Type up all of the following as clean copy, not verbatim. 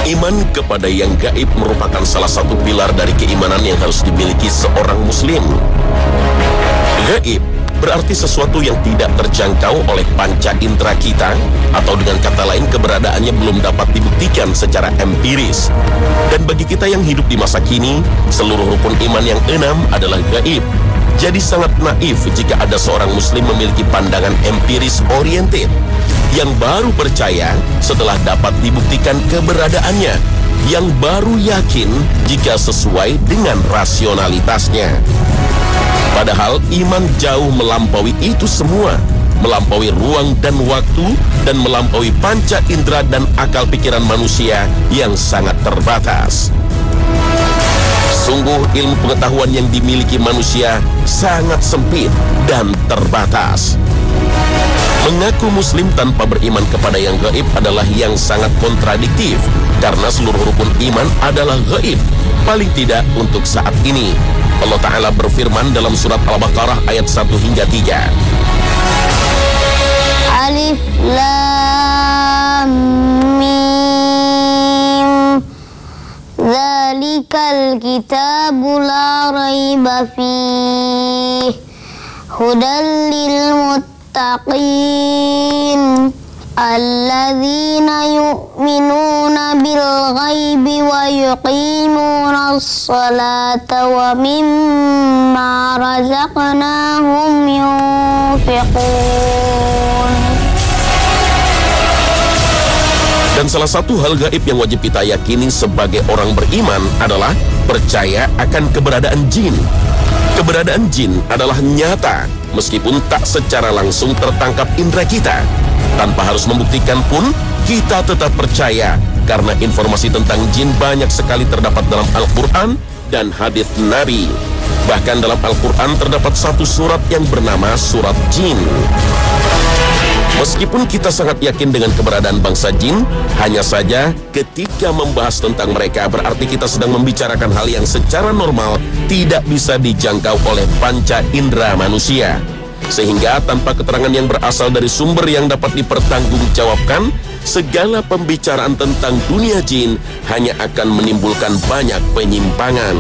Iman kepada yang gaib merupakan salah satu pilar dari keimanan yang harus dimiliki seorang muslim. Gaib berarti sesuatu yang tidak terjangkau oleh panca indera kita, atau dengan kata lain keberadaannya belum dapat dibuktikan secara empiris. Dan bagi kita yang hidup di masa kini, seluruh rukun iman yang 6 adalah gaib. Jadi sangat naif jika ada seorang muslim memiliki pandangan empiris oriented yang baru percaya setelah dapat dibuktikan keberadaannya, yang baru yakin jika sesuai dengan rasionalitasnya. Padahal iman jauh melampaui itu semua, melampaui ruang dan waktu, dan melampaui panca indera dan akal pikiran manusia yang sangat terbatas. Sungguh ilmu pengetahuan yang dimiliki manusia sangat sempit dan terbatas. Mengaku muslim tanpa beriman kepada yang gaib adalah yang sangat kontradiktif, karena seluruh rukun iman adalah gaib, paling tidak untuk saat ini. Allah Ta'ala berfirman dalam surat Al-Baqarah ayat 1 hingga 3. Alif Lam Mim, Zalikal kitabu la raiba fih, hudal lil muttaqin, alladzina yu'minuna bil ghaibi wa yuqimuna as-salata wa mimma razaqnahum yunfiqun. Dan salah satu hal gaib yang wajib kita yakini sebagai orang beriman adalah percaya akan keberadaan jin. Keberadaan jin adalah nyata, meskipun tak secara langsung tertangkap indera kita. Tanpa harus membuktikan pun, kita tetap percaya, karena informasi tentang jin banyak sekali terdapat dalam Al-Quran dan hadits Nabi. Bahkan dalam Al-Quran terdapat satu surat yang bernama Surat Jin. Meskipun kita sangat yakin dengan keberadaan bangsa jin, hanya saja ketika membahas tentang mereka berarti kita sedang membicarakan hal yang secara normal tidak bisa dijangkau oleh panca indera manusia. Sehingga tanpa keterangan yang berasal dari sumber yang dapat dipertanggungjawabkan, segala pembicaraan tentang dunia jin hanya akan menimbulkan banyak penyimpangan.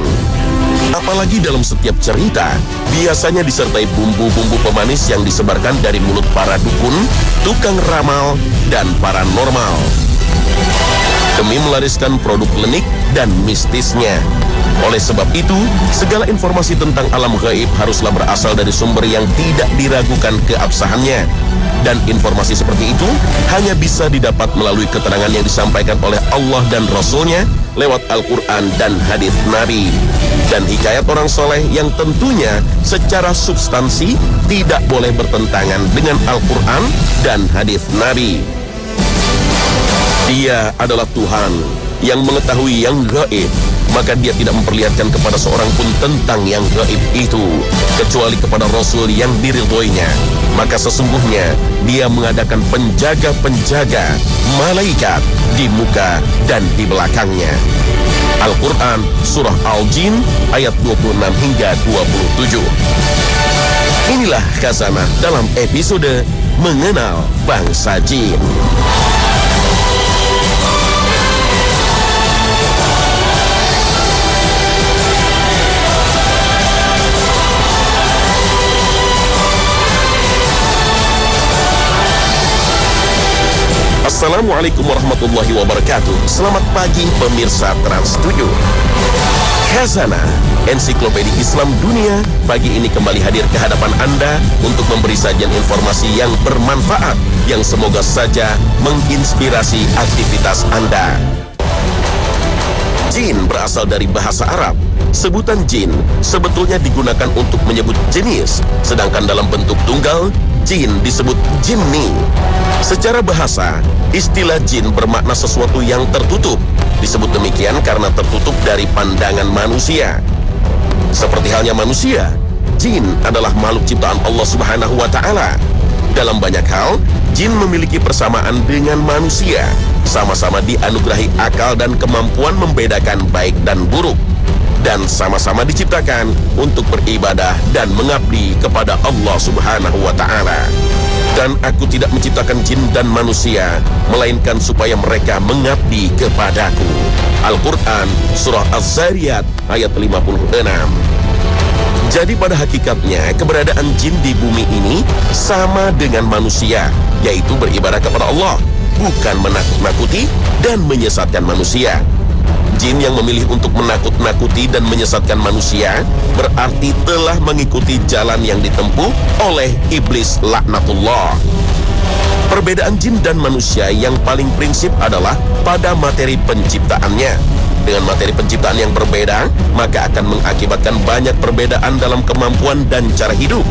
Apalagi dalam setiap cerita, biasanya disertai bumbu-bumbu pemanis yang disebarkan dari mulut para dukun, tukang ramal, dan paranormal, demi melariskan produk klinik dan mistisnya. Oleh sebab itu, segala informasi tentang alam gaib haruslah berasal dari sumber yang tidak diragukan keabsahannya. Dan informasi seperti itu hanya bisa didapat melalui keterangan yang disampaikan oleh Allah dan Rasul-Nya lewat Al-Quran dan hadits Nabi, dan hikayat orang soleh yang tentunya secara substansi tidak boleh bertentangan dengan Al-Quran dan hadits Nabi. Dia adalah Tuhan yang mengetahui yang gaib, maka dia tidak memperlihatkan kepada seorang pun tentang yang gaib itu, kecuali kepada Rasul yang diridhoinya. Maka sesungguhnya dia mengadakan penjaga-penjaga malaikat di muka dan di belakangnya. Al-Quran Surah Al-Jin ayat 26 hingga 27. Inilah Khazanah dalam episode Mengenal Bangsa Jin. Assalamualaikum warahmatullahi wabarakatuh. Selamat pagi pemirsa Trans 7. Khazanah, ensiklopedia Islam dunia, pagi ini kembali hadir ke hadapan Anda untuk memberi sajian informasi yang bermanfaat, yang semoga saja menginspirasi aktivitas Anda. Jin berasal dari bahasa Arab. Sebutan jin sebetulnya digunakan untuk menyebut jenis, sedangkan dalam bentuk tunggal, jin disebut jinni. Secara bahasa, istilah jin bermakna sesuatu yang tertutup. Disebut demikian karena tertutup dari pandangan manusia. Seperti halnya manusia, jin adalah makhluk ciptaan Allah Subhanahu wa Ta'ala. Dalam banyak hal, jin memiliki persamaan dengan manusia. Sama-sama dianugerahi akal dan kemampuan membedakan baik dan buruk, dan sama-sama diciptakan untuk beribadah dan mengabdi kepada Allah Subhanahu wa Ta'ala. Dan aku tidak menciptakan jin dan manusia, melainkan supaya mereka mengabdi kepadaku. Al-Quran, Surah Az-Zariyat, ayat 56. Jadi pada hakikatnya, keberadaan jin di bumi ini sama dengan manusia, yaitu beribadah kepada Allah, bukan menakut-nakuti dan menyesatkan manusia. Jin yang memilih untuk menakut-nakuti dan menyesatkan manusia berarti telah mengikuti jalan yang ditempuh oleh iblis laknatullah. Perbedaan jin dan manusia yang paling prinsip adalah pada materi penciptaannya. Dengan materi penciptaan yang berbeda, maka akan mengakibatkan banyak perbedaan dalam kemampuan dan cara hidup.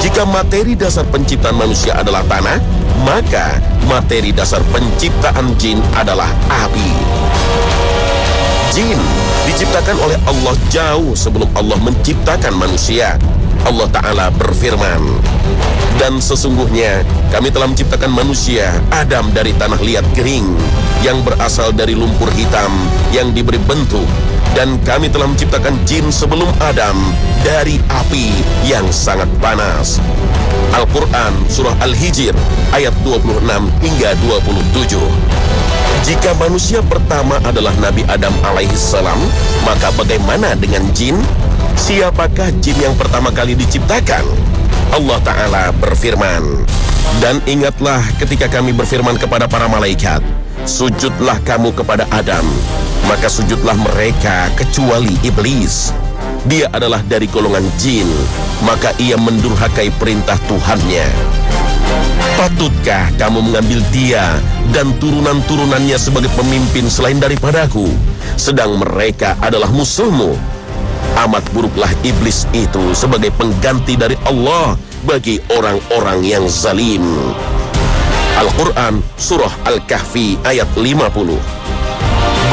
Jika materi dasar penciptaan manusia adalah tanah, maka materi dasar penciptaan jin adalah api. Jin diciptakan oleh Allah jauh sebelum Allah menciptakan manusia. Allah Ta'ala berfirman, dan sesungguhnya kami telah menciptakan manusia Adam dari tanah liat kering yang berasal dari lumpur hitam yang diberi bentuk, dan kami telah menciptakan jin sebelum Adam dari api yang sangat panas. Al-Quran Surah Al-Hijr ayat 26 hingga 27. Jika manusia pertama adalah Nabi Adam alaihissalam, maka bagaimana dengan jin? Siapakah jin yang pertama kali diciptakan? Allah Ta'ala berfirman, dan ingatlah ketika kami berfirman kepada para malaikat, sujudlah kamu kepada Adam, maka sujudlah mereka kecuali iblis. Dia adalah dari golongan jin, maka ia mendurhakai perintah Tuhannya. Patutkah kamu mengambil dia dan turunan-turunannya sebagai pemimpin selain daripadaku, sedang mereka adalah musuhmu? Amat buruklah iblis itu sebagai pengganti dari Allah bagi orang-orang yang zalim. Al-Quran Surah Al-Kahfi ayat 50.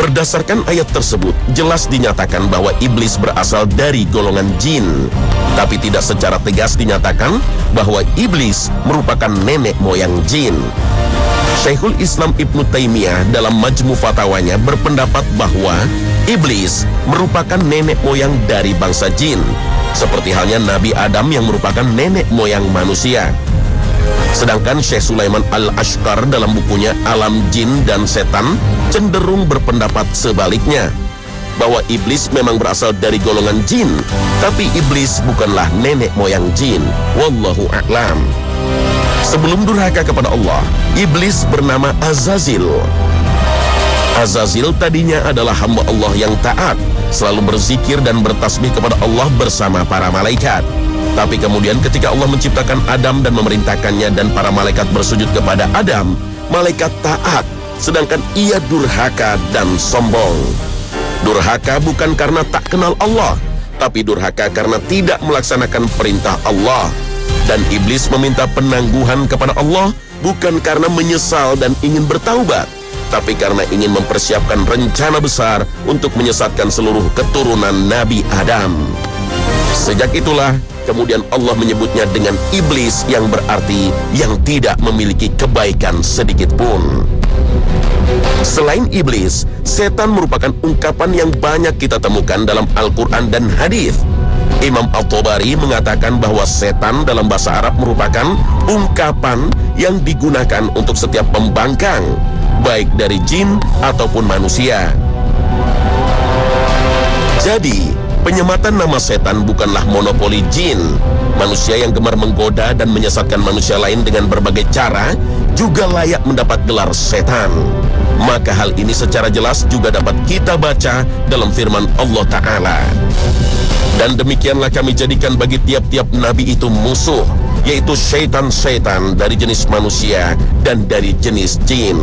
Berdasarkan ayat tersebut, jelas dinyatakan bahwa iblis berasal dari golongan jin, tapi tidak secara tegas dinyatakan bahwa iblis merupakan nenek moyang jin. Syekhul Islam Ibnu Taimiyah dalam Majmu Fatwanya berpendapat bahwa iblis merupakan nenek moyang dari bangsa jin, seperti halnya Nabi Adam yang merupakan nenek moyang manusia. Sedangkan Syekh Sulaiman Al-Ashqar dalam bukunya Alam Jin dan Setan cenderung berpendapat sebaliknya, bahwa iblis memang berasal dari golongan jin, tapi iblis bukanlah nenek moyang jin. Wallahu a'lam. Sebelum durhaka kepada Allah, iblis bernama Azazil. Azazil tadinya adalah hamba Allah yang taat, selalu berzikir dan bertasbih kepada Allah bersama para malaikat. Tapi kemudian ketika Allah menciptakan Adam dan memerintahkannya dan para malaikat bersujud kepada Adam, malaikat taat, sedangkan ia durhaka dan sombong. Durhaka bukan karena tak kenal Allah, tapi durhaka karena tidak melaksanakan perintah Allah. Dan iblis meminta penangguhan kepada Allah bukan karena menyesal dan ingin bertaubat, tapi karena ingin mempersiapkan rencana besar untuk menyesatkan seluruh keturunan Nabi Adam. Sejak itulah kemudian Allah menyebutnya dengan iblis, yang berarti yang tidak memiliki kebaikan sedikit pun. Selain iblis, setan merupakan ungkapan yang banyak kita temukan dalam Al-Quran dan hadis. Imam At-Tabari mengatakan bahwa setan dalam bahasa Arab merupakan ungkapan yang digunakan untuk setiap pembangkang, baik dari jin ataupun manusia. Jadi, penyematan nama setan bukanlah monopoli jin. Manusia yang gemar menggoda dan menyesatkan manusia lain dengan berbagai cara juga layak mendapat gelar setan. Maka hal ini secara jelas juga dapat kita baca dalam firman Allah Ta'ala. Dan demikianlah kami jadikan bagi tiap-tiap nabi itu musuh, yaitu syaitan-syaitan dari jenis manusia dan dari jenis jin.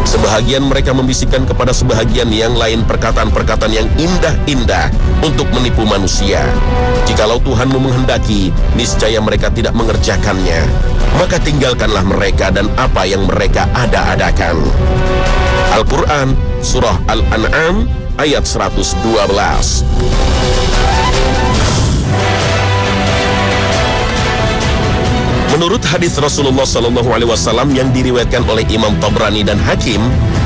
Sebahagian mereka membisikkan kepada sebahagian yang lain perkataan-perkataan yang indah-indah untuk menipu manusia. Jikalau Tuhanmu menghendaki, niscaya mereka tidak mengerjakannya. Maka tinggalkanlah mereka dan apa yang mereka ada-adakan. Al-Quran Surah Al-An'am ayat 112. Menurut hadis Rasulullah SAW yang diriwayatkan oleh Imam Tabrani dan Hakim,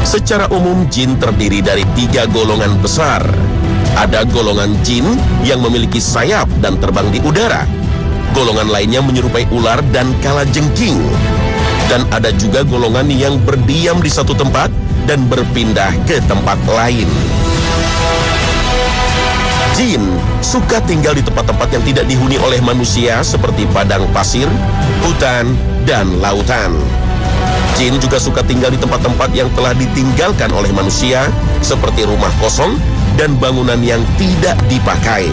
secara umum jin terdiri dari 3 golongan besar. Ada golongan jin yang memiliki sayap dan terbang di udara. Golongan lainnya menyerupai ular dan kalajengking. Dan ada juga golongan yang berdiam di satu tempat dan berpindah ke tempat lain. Jin suka tinggal di tempat-tempat yang tidak dihuni oleh manusia seperti padang pasir, hutan, dan lautan. Jin juga suka tinggal di tempat-tempat yang telah ditinggalkan oleh manusia seperti rumah kosong dan bangunan yang tidak dipakai.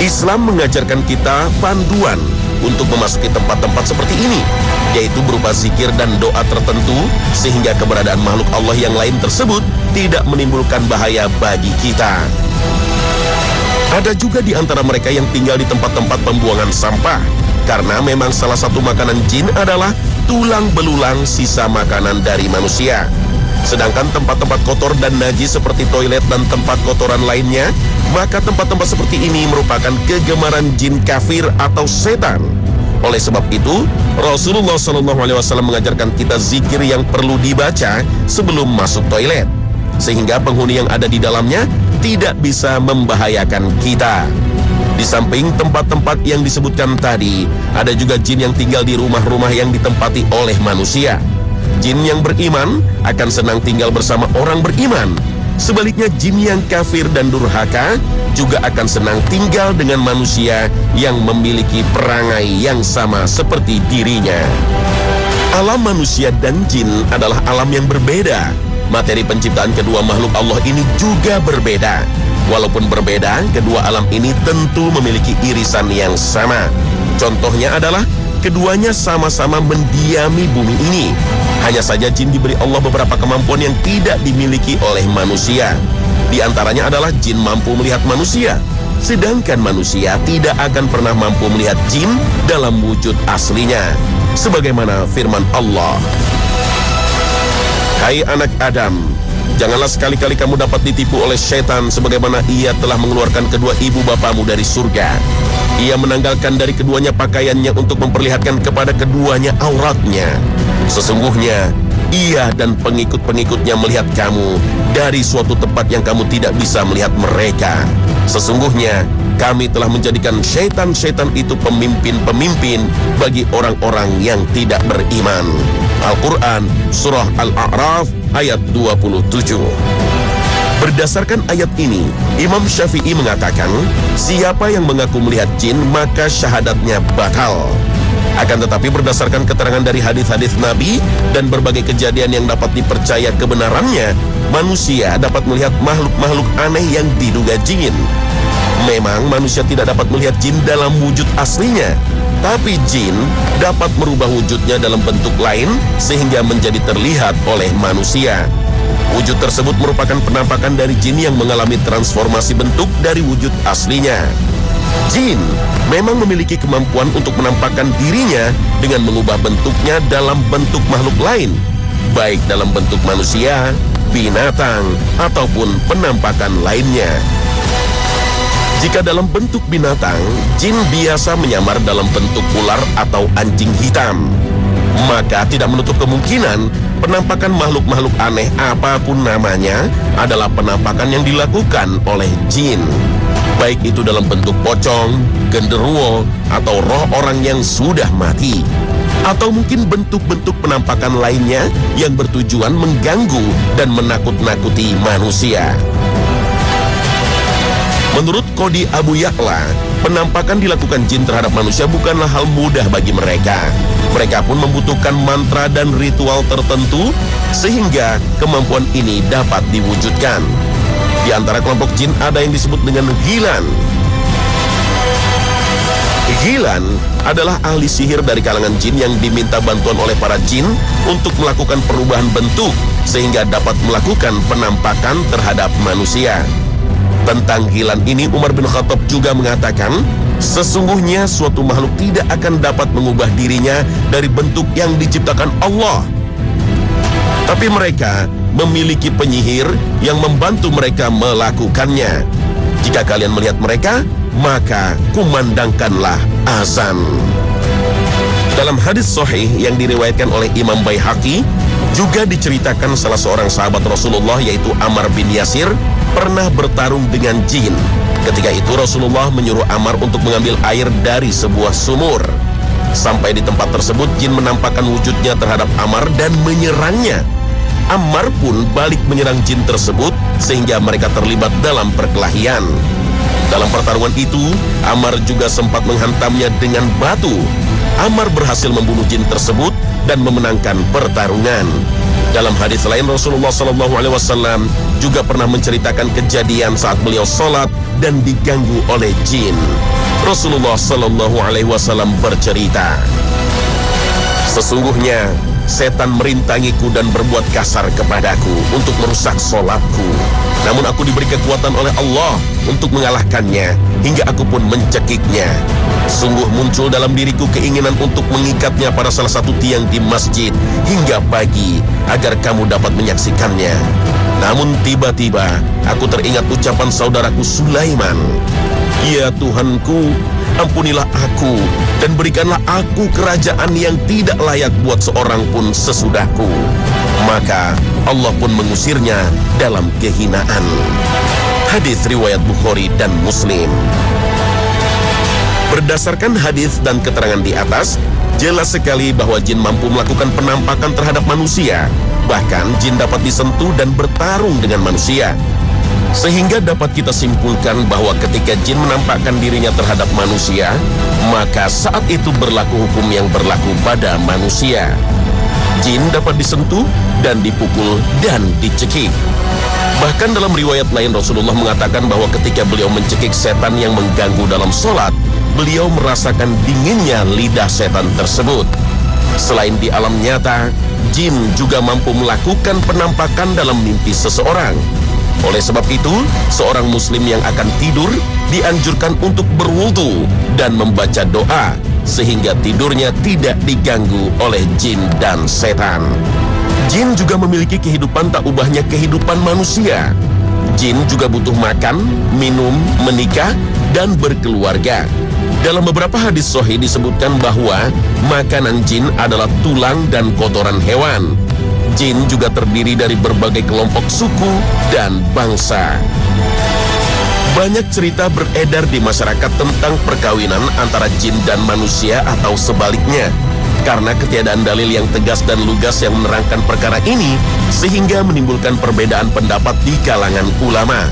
Islam mengajarkan kita panduan untuk memasuki tempat-tempat seperti ini, yaitu berupa zikir dan doa tertentu sehingga keberadaan makhluk Allah yang lain tersebut tidak menimbulkan bahaya bagi kita. Ada juga di antara mereka yang tinggal di tempat-tempat pembuangan sampah, karena memang salah satu makanan jin adalah tulang belulang sisa makanan dari manusia. Sedangkan tempat-tempat kotor dan najis seperti toilet dan tempat kotoran lainnya, maka tempat-tempat seperti ini merupakan kegemaran jin kafir atau setan. Oleh sebab itu, Rasulullah SAW mengajarkan kita zikir yang perlu dibaca sebelum masuk toilet, sehingga penghuni yang ada di dalamnya tidak bisa membahayakan kita. Di samping tempat-tempat yang disebutkan tadi, ada juga jin yang tinggal di rumah-rumah yang ditempati oleh manusia. Jin yang beriman akan senang tinggal bersama orang beriman. Sebaliknya, jin yang kafir dan durhaka juga akan senang tinggal dengan manusia yang memiliki perangai yang sama seperti dirinya. Alam manusia dan jin adalah alam yang berbeda. Materi penciptaan kedua makhluk Allah ini juga berbeda. Walaupun berbeda, kedua alam ini tentu memiliki irisan yang sama. Contohnya adalah keduanya sama-sama mendiami bumi ini. Hanya saja jin diberi Allah beberapa kemampuan yang tidak dimiliki oleh manusia. Di antaranya adalah jin mampu melihat manusia, sedangkan manusia tidak akan pernah mampu melihat jin dalam wujud aslinya. Sebagaimana firman Allah, "Hai anak Adam, janganlah sekali-kali kamu dapat ditipu oleh setan sebagaimana ia telah mengeluarkan kedua ibu bapamu dari surga. Ia menanggalkan dari keduanya pakaiannya untuk memperlihatkan kepada keduanya auratnya. Sesungguhnya ia dan pengikut-pengikutnya melihat kamu dari suatu tempat yang kamu tidak bisa melihat mereka. Sesungguhnya kami telah menjadikan syaitan-syaitan itu pemimpin-pemimpin bagi orang-orang yang tidak beriman." Al-Quran Surah Al-A'raf ayat 27. Berdasarkan ayat ini, Imam Syafi'i mengatakan, siapa yang mengaku melihat jin maka syahadatnya batal. Akan tetapi berdasarkan keterangan dari hadis-hadis Nabi dan berbagai kejadian yang dapat dipercaya kebenarannya, manusia dapat melihat makhluk-makhluk aneh yang diduga jin. Memang manusia tidak dapat melihat jin dalam wujud aslinya, tapi jin dapat merubah wujudnya dalam bentuk lain sehingga menjadi terlihat oleh manusia. Wujud tersebut merupakan penampakan dari jin yang mengalami transformasi bentuk dari wujud aslinya. Jin memang memiliki kemampuan untuk menampakkan dirinya dengan mengubah bentuknya dalam bentuk makhluk lain, baik dalam bentuk manusia, binatang, ataupun penampakan lainnya. Jika dalam bentuk binatang, jin biasa menyamar dalam bentuk ular atau anjing hitam. Maka tidak menutup kemungkinan penampakan makhluk-makhluk aneh apapun namanya adalah penampakan yang dilakukan oleh jin. Baik itu dalam bentuk pocong, genderuwo, atau roh orang yang sudah mati. Atau mungkin bentuk-bentuk penampakan lainnya yang bertujuan mengganggu dan menakut-nakuti manusia. Menurut Qadi Abu Ya'la, penampakan dilakukan jin terhadap manusia bukanlah hal mudah bagi mereka. Mereka pun membutuhkan mantra dan ritual tertentu sehingga kemampuan ini dapat diwujudkan. Di antara kelompok jin ada yang disebut dengan Ghilan. Ghilan adalah ahli sihir dari kalangan jin yang diminta bantuan oleh para jin untuk melakukan perubahan bentuk sehingga dapat melakukan penampakan terhadap manusia. Tentang Ghilan ini, Umar bin Khattab juga mengatakan, sesungguhnya suatu makhluk tidak akan dapat mengubah dirinya dari bentuk yang diciptakan Allah. Tapi mereka memiliki penyihir yang membantu mereka melakukannya. Jika kalian melihat mereka, maka kumandangkanlah azan. Dalam hadis sahih yang diriwayatkan oleh Imam Baihaqi, juga diceritakan salah seorang sahabat Rasulullah yaitu Ammar bin Yasir pernah bertarung dengan jin. Ketika itu Rasulullah menyuruh Ammar untuk mengambil air dari sebuah sumur. Sampai di tempat tersebut, jin menampakkan wujudnya terhadap Ammar dan menyerangnya. Ammar pun balik menyerang jin tersebut sehingga mereka terlibat dalam perkelahian. Dalam pertarungan itu, Ammar juga sempat menghantamnya dengan batu. Ammar berhasil membunuh jin tersebut dan memenangkan pertarungan. Dalam hadis lain, Rasulullah SAW juga pernah menceritakan kejadian saat beliau sholat dan diganggu oleh jin. Rasulullah SAW bercerita, "Sesungguhnya setan merintangiku dan berbuat kasar kepadaku untuk merusak sholatku. Namun aku diberi kekuatan oleh Allah untuk mengalahkannya hingga aku pun mencekiknya. Sungguh muncul dalam diriku keinginan untuk mengikatnya pada salah satu tiang di masjid hingga pagi agar kamu dapat menyaksikannya. Namun tiba-tiba aku teringat ucapan saudaraku Sulaiman, 'Ya Tuhanku, ampunilah aku dan berikanlah aku kerajaan yang tidak layak buat seorang pun sesudahku.' Maka Allah pun mengusirnya dalam kehinaan." Hadis riwayat Bukhari dan Muslim. Berdasarkan hadis dan keterangan di atas, jelas sekali bahwa jin mampu melakukan penampakan terhadap manusia. Bahkan jin dapat disentuh dan bertarung dengan manusia. Sehingga dapat kita simpulkan bahwa ketika jin menampakkan dirinya terhadap manusia, maka saat itu berlaku hukum yang berlaku pada manusia. Jin dapat disentuh dan dipukul dan dicekik. Bahkan dalam riwayat lain Rasulullah mengatakan bahwa ketika beliau mencekik setan yang mengganggu dalam sholat, beliau merasakan dinginnya lidah setan tersebut. Selain di alam nyata, jin juga mampu melakukan penampakan dalam mimpi seseorang. Oleh sebab itu, seorang muslim yang akan tidur dianjurkan untuk berwudu dan membaca doa sehingga tidurnya tidak diganggu oleh jin dan setan. Jin juga memiliki kehidupan tak ubahnya kehidupan manusia. Jin juga butuh makan, minum, menikah, dan berkeluarga. Dalam beberapa hadis sahih disebutkan bahwa makanan jin adalah tulang dan kotoran hewan. Jin juga terdiri dari berbagai kelompok suku dan bangsa. Banyak cerita beredar di masyarakat tentang perkawinan antara jin dan manusia atau sebaliknya. Karena ketiadaan dalil yang tegas dan lugas yang menerangkan perkara ini, sehingga menimbulkan perbedaan pendapat di kalangan ulama.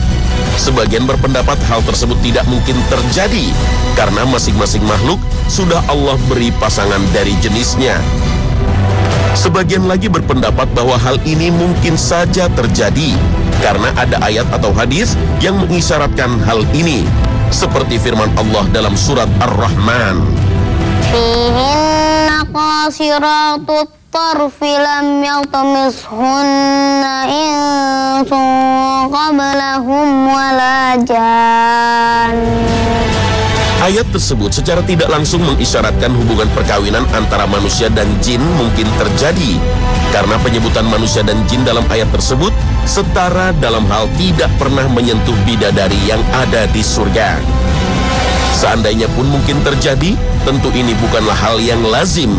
Sebagian berpendapat hal tersebut tidak mungkin terjadi, karena masing-masing makhluk sudah Allah beri pasangan dari jenisnya. Sebagian lagi berpendapat bahwa hal ini mungkin saja terjadi, karena ada ayat atau hadis yang mengisyaratkan hal ini. Seperti firman Allah dalam surat Ar-Rahman, "Fihinna qasiratut tarfi lam yaltamishunna insun qablahum wala jan." Ayat tersebut secara tidak langsung mengisyaratkan hubungan perkawinan antara manusia dan jin mungkin terjadi, karena penyebutan manusia dan jin dalam ayat tersebut setara dalam hal tidak pernah menyentuh bidadari yang ada di surga. Seandainya pun mungkin terjadi, tentu ini bukanlah hal yang lazim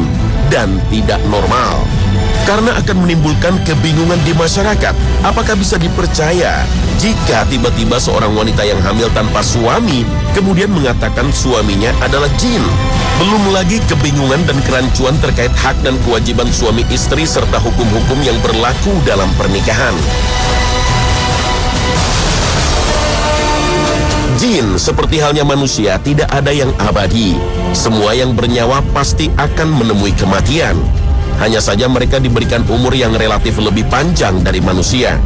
dan tidak normal, karena akan menimbulkan kebingungan di masyarakat. Apakah bisa dipercaya jika tiba-tiba seorang wanita yang hamil tanpa suami kemudian mengatakan suaminya adalah jin? Belum lagi kebingungan dan kerancuan terkait hak dan kewajiban suami istri serta hukum-hukum yang berlaku dalam pernikahan. Jin seperti halnya manusia tidak ada yang abadi. Semua yang bernyawa pasti akan menemui kematian. Hanya saja mereka diberikan umur yang relatif lebih panjang dari manusia.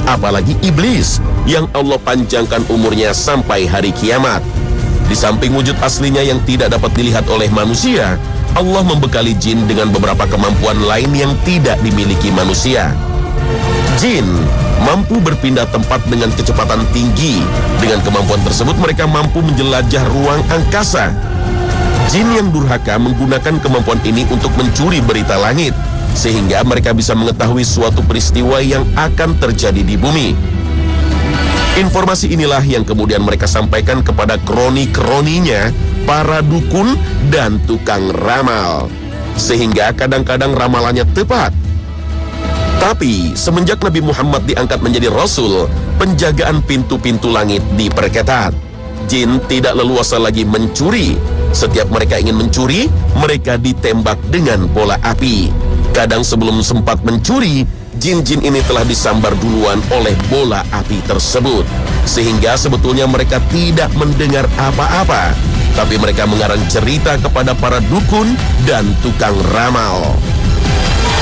Apalagi iblis yang Allah panjangkan umurnya sampai hari kiamat. Di samping wujud aslinya yang tidak dapat dilihat oleh manusia, Allah membekali jin dengan beberapa kemampuan lain yang tidak dimiliki manusia. Jin mampu berpindah tempat dengan kecepatan tinggi. Dengan kemampuan tersebut mereka mampu menjelajah ruang angkasa. Jin yang durhaka menggunakan kemampuan ini untuk mencuri berita langit, sehingga mereka bisa mengetahui suatu peristiwa yang akan terjadi di bumi. Informasi inilah yang kemudian mereka sampaikan kepada kroni-kroninya, para dukun dan tukang ramal, sehingga kadang-kadang ramalannya tepat. Tapi semenjak Nabi Muhammad diangkat menjadi Rasul, penjagaan pintu-pintu langit diperketat. jin tidak leluasa lagi mencuri. Setiap mereka ingin mencuri, mereka ditembak dengan bola api. Kadang sebelum sempat mencuri, jin-jin ini telah disambar duluan oleh bola api tersebut. Sehingga sebetulnya mereka tidak mendengar apa-apa, tapi mereka mengarang cerita kepada para dukun dan tukang ramal.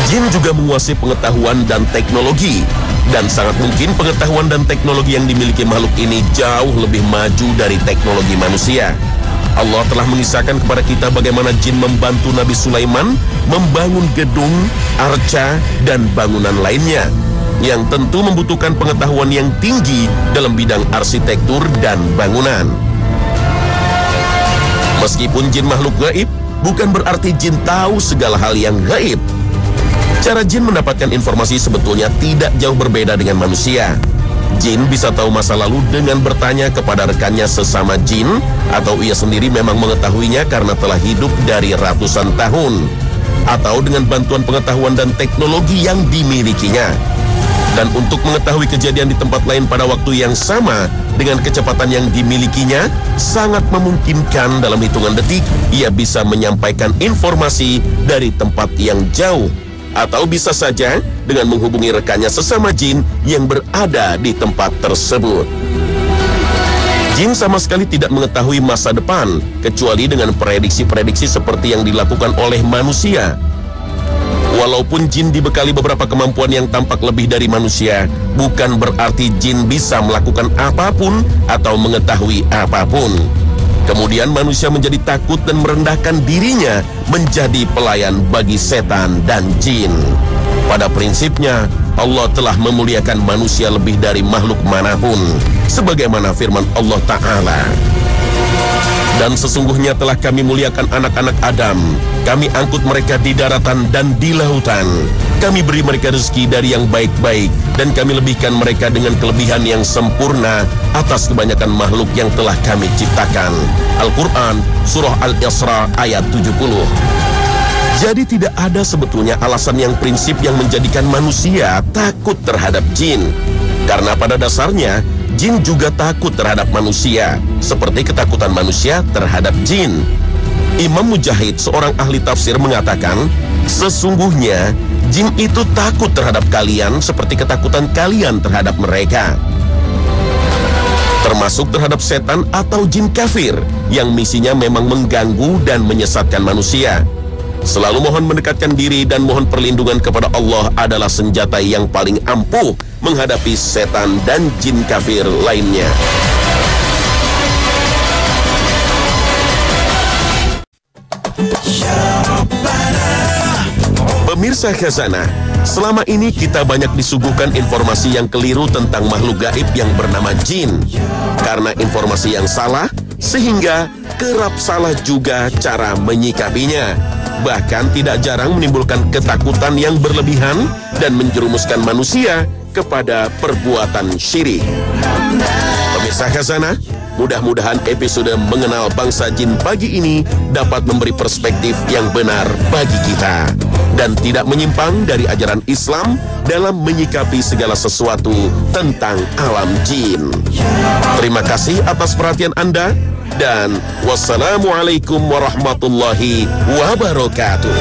Jin juga menguasai pengetahuan dan teknologi, dan sangat mungkin pengetahuan dan teknologi yang dimiliki makhluk ini jauh lebih maju dari teknologi manusia. Allah telah mengisahkan kepada kita bagaimana jin membantu Nabi Sulaiman membangun gedung, arca, dan bangunan lainnya, yang tentu membutuhkan pengetahuan yang tinggi dalam bidang arsitektur dan bangunan. Meskipun jin makhluk gaib, bukan berarti jin tahu segala hal yang gaib. Cara jin mendapatkan informasi sebetulnya tidak jauh berbeda dengan manusia. Jin bisa tahu masa lalu dengan bertanya kepada rekannya sesama jin, atau ia sendiri memang mengetahuinya karena telah hidup dari ratusan tahun, atau dengan bantuan pengetahuan dan teknologi yang dimilikinya. Dan untuk mengetahui kejadian di tempat lain pada waktu yang sama dengan kecepatan yang dimilikinya, sangat memungkinkan dalam hitungan detik ia bisa menyampaikan informasi dari tempat yang jauh, atau bisa saja dengan menghubungi rekannya sesama jin yang berada di tempat tersebut. Jin sama sekali tidak mengetahui masa depan, kecuali dengan prediksi-prediksi seperti yang dilakukan oleh manusia. Walaupun jin dibekali beberapa kemampuan yang tampak lebih dari manusia, bukan berarti jin bisa melakukan apapun atau mengetahui apapun. Kemudian manusia menjadi takut dan merendahkan dirinya menjadi pelayan bagi setan dan jin. Pada prinsipnya, Allah telah memuliakan manusia lebih dari makhluk manapun, sebagaimana firman Allah Ta'ala. Dan sesungguhnya telah kami muliakan anak-anak Adam. Kami angkut mereka di daratan dan di lautan. Kami beri mereka rezeki dari yang baik-baik, dan kami lebihkan mereka dengan kelebihan yang sempurna atas kebanyakan makhluk yang telah kami ciptakan. Al-Quran, Surah Al-Isra ayat 70. Jadi tidak ada sebetulnya alasan yang prinsip yang menjadikan manusia takut terhadap jin. Karena pada dasarnya, jin juga takut terhadap manusia, seperti ketakutan manusia terhadap jin. Imam Mujahid, seorang ahli tafsir, mengatakan, sesungguhnya jin itu takut terhadap kalian seperti ketakutan kalian terhadap mereka. Termasuk terhadap setan atau jin kafir, yang misinya memang mengganggu dan menyesatkan manusia. Selalu mohon mendekatkan diri dan mohon perlindungan kepada Allah adalah senjata yang paling ampuh menghadapi setan dan jin kafir lainnya. Pemirsa Khazanah, selama ini kita banyak disuguhkan informasi yang keliru tentang makhluk gaib yang bernama jin. Karena informasi yang salah, sehingga kerap salah juga cara menyikapinya. Bahkan tidak jarang menimbulkan ketakutan yang berlebihan dan menjerumuskan manusia kepada perbuatan syirik. Pemirsa Khazanah, mudah-mudahan episode mengenal bangsa jin pagi ini dapat memberi perspektif yang benar bagi kita dan tidak menyimpang dari ajaran Islam dalam menyikapi segala sesuatu tentang alam jin. Terima kasih atas perhatian Anda. Dan wassalamualaikum warahmatullahi wabarakatuh.